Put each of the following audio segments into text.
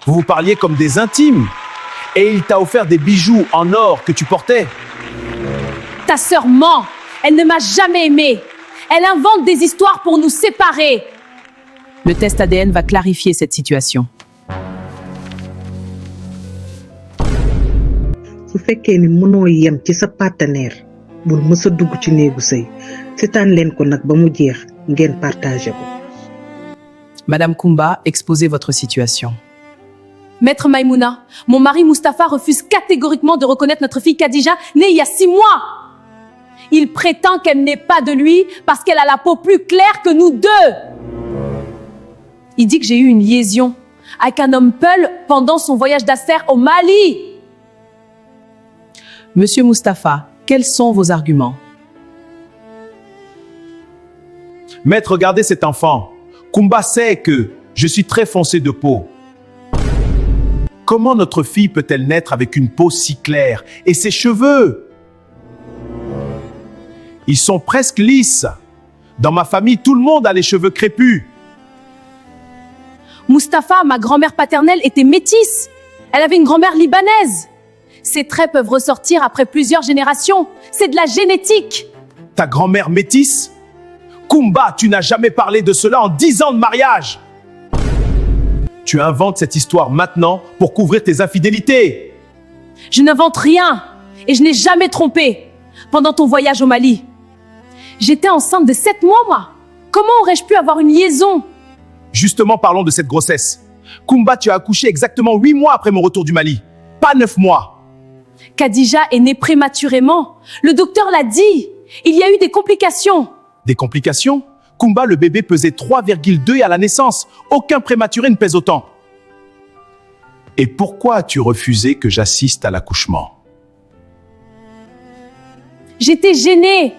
Vous vous parliez comme des intimes. Et il t'a offert des bijoux en or que tu portais. Ta sœur ment. Elle ne m'a jamais aimé. Elle invente des histoires pour nous séparer. Le test ADN va clarifier cette situation. su fekkee ni mënoo yem ci sa partenaire bul mës a dugg ci néegu sëy seetaan leen ko nag ba mu jeex ngeen partagé ko. Madame Kumba, exposez votre situation. Maître Maïmouna, mon mari Mustapha refuse catégoriquement de reconnaître notre fille Khadija, née il y a 6 mois. Il prétend qu'elle n'est pas de lui parce qu'elle a la peau plus claire que nous deux. Il dit que j'ai eu une liaison avec un homme Peul pendant son voyage d'affaires au Mali. Monsieur Mustapha, quels sont vos arguments? Maître, regardez cet enfant. Kumba sait que je suis très foncé de peau. Comment notre fille peut-elle naître avec une peau si claire? Et ses cheveux? Ils sont presque lisses. Dans ma famille, tout le monde a les cheveux crépus. Mustapha, ma grand-mère paternelle, était métisse. Elle avait une grand-mère libanaise. Ces traits peuvent ressortir après plusieurs générations. C'est de la génétique. Ta grand-mère métisse? Kumba, tu n'as jamais parlé de cela en 10 ans de mariage. Tu inventes cette histoire maintenant pour couvrir tes infidélités. Je n'invente rien et je n'ai jamais trompé. Pendant ton voyage au Mali, j'étais enceinte de 7 mois, moi. Comment aurais-je pu avoir une liaison? Justement, parlons de cette grossesse. Kumba, tu as accouché exactement 8 mois après mon retour du Mali. Pas 9 mois. Khadija est née prématurément. Le docteur l'a dit. Il y a eu des complications. Des complications? Kumba, le bébé pesait 3,2 à la naissance. Aucun prématuré ne pèse autant. Et pourquoi as-tu refusé que j'assiste à l'accouchement? J'étais gênée.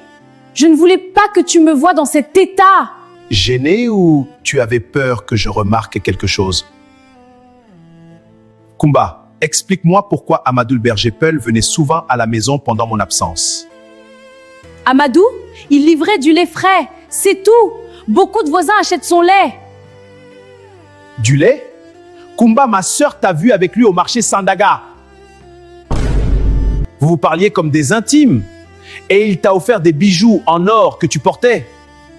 Je ne voulais pas que tu me vois dans cet état. Gêné ou tu avais peur que je remarque quelque chose? Kumba, explique-moi pourquoi Amadou le berger Peul venait souvent à la maison pendant mon absence. Amadou, il livrait du lait frais. C'est tout. Beaucoup de voisins achètent son lait. Du lait? Kumba, ma sœur t'a vu avec lui au marché Sandaga. Vous vous parliez comme des intimes. Et il t'a offert des bijoux en or que tu portais.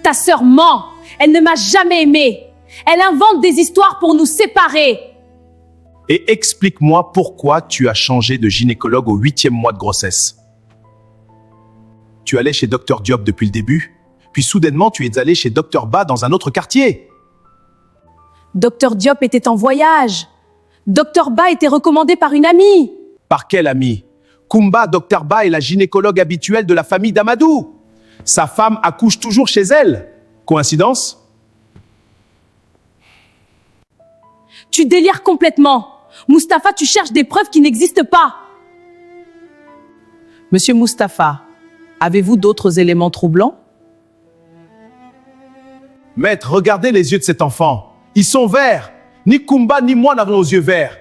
Ta sœur ment. Elle ne m'a jamais aimé. Elle invente des histoires pour nous séparer. Et explique-moi pourquoi tu as changé de gynécologue au 8e mois de grossesse. Tu allais chez Dr Diop depuis le début, puis soudainement tu es allé chez Dr Ba dans un autre quartier. Dr Diop était en voyage. Dr Ba était recommandé par une amie. Par quelle amie? Kumba, Dr Ba est la gynécologue habituelle de la famille d'Amadou. Sa femme accouche toujours chez elle. Coïncidence? Tu délires complètement. Mustapha, tu cherches des preuves qui n'existent pas. Monsieur Mustapha, avez-vous d'autres éléments troublants? Maître, regardez les yeux de cet enfant. Ils sont verts. Ni Kumba ni moi n'avons aux yeux verts.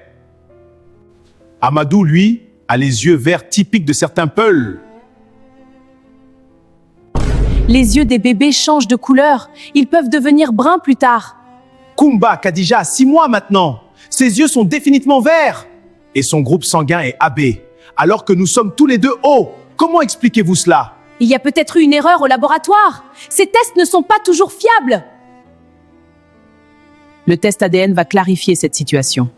Amadou, lui, a les yeux verts typiques de certains Peuls. Les yeux des bébés changent de couleur. Ils peuvent devenir bruns plus tard. Kumba, Khadija a 6 mois maintenant. Ses yeux sont définitivement verts. Et son groupe sanguin est AB. Alors que nous sommes tous les deux O. Comment expliquez-vous cela? Il y a peut-être eu une erreur au laboratoire. Ces tests ne sont pas toujours fiables. Le test ADN va clarifier cette situation.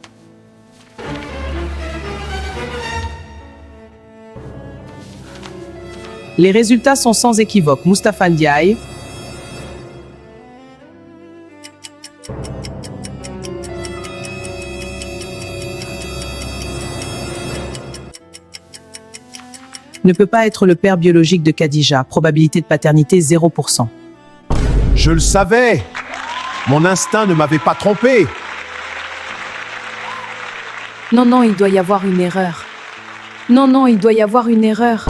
Les résultats sont sans équivoque. Mustapha Ndiaye ne peut pas être le père biologique de Khadija. Probabilité de paternité 0%. Je le savais. Mon instinct ne m'avait pas trompé. Non, non, il doit y avoir une erreur. Non, non, il doit y avoir une erreur.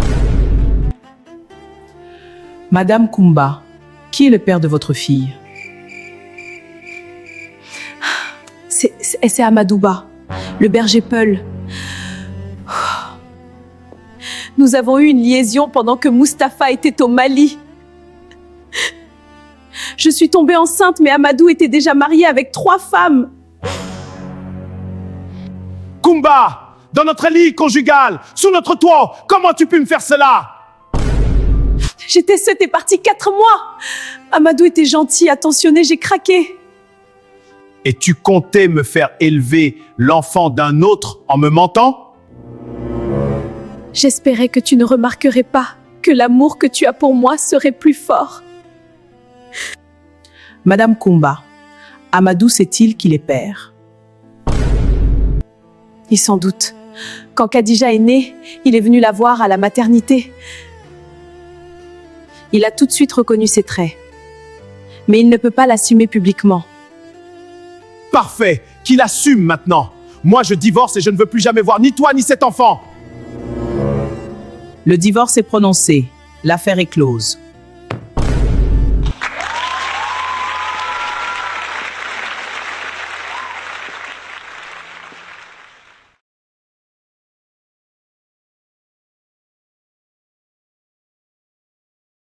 Madame Kumba, qui est le père de votre fille? C'est Amadouba, le berger Peul. Nous avons eu une liaison pendant que Mustapha était au Mali. Je suis tombée enceinte, mais Amadou était déjà marié avec 3 femmes. Kumba, dans notre lit conjugal, sous notre toit, comment tu peux me faire cela? J'étais seule, t'es parti 4 mois. Amadou était gentil, attentionné, j'ai craqué. Et tu comptais me faire élever l'enfant d'un autre en me mentant? J'espérais que tu ne remarquerais pas que l'amour que tu as pour moi serait plus fort. Madame Kumba, Amadou sait-il qu'il est père? Et sans doute. Quand Khadija est née, il est venu la voir à la maternité. Il a tout de suite reconnu ses traits. Mais il ne peut pas l'assumer publiquement. Parfait, qu'il assume maintenant. Moi, je divorce et je ne veux plus jamais voir ni toi ni cet enfant. Le divorce est prononcé. L'affaire est close.